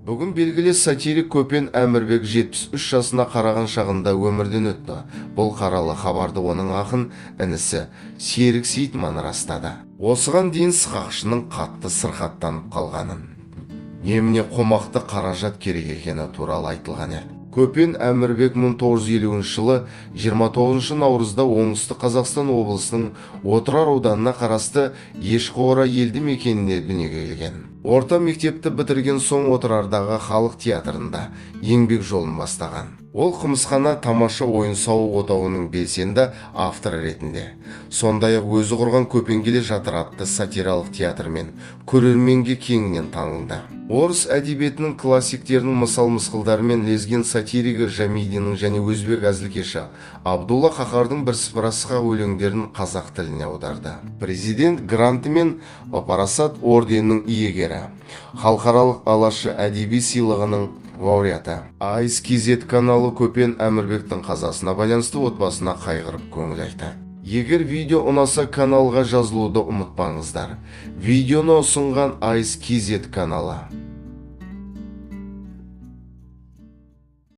Бүгін белгілі сатирик Көпен Әмірбек 73 жасына қараған шағында өмірден өтті. Бұл қаралы хабарды оның ақын інісі Серік Сейітман растады. Осыған дейін сықақшының қатты сырқаттанып қалғанын, еміне қомақты қаражат керек екені туралы айтылған еді. Көпен Әмірбек 1950 жылы 29 наурызда Оңтүстік Қазақстан облысының Отырар ауданына қарасты Ешқора елді мекенінде дүниеге келген. Орта мектепті бітірген соң Отырардағы халық театрында еңбек жолын бастаған. Ол қымызхана тамаша ойын-сауық отауының белсенді авторы ретінде, сондай-ақ өзі құрған Көпен келе жатыр атты сатиралық театрмен көрерменге кеңінен танылды. Орыс әдебиетінің классиктерінің мысал-мысқылдарымен лезген сатиригі Жамидиннің және өзбек әзілкеші Абдулла Қақардың бірсыпыра сықақ өлеңдерін қазақ тіліне аударды. Президент гранты мен Парасат орденінің иегері, халықаралық Алашы әдеби сыйлығының лауреаты. AIS-KZ каналы Көпен Әмірбектің қазасына байланысты отбасына қайғырып көңіл айтады. Егер видео ұнаса, каналға жазылуды ұмытпаңыздар. Видеоны ұсынған AIS-KZ каналы.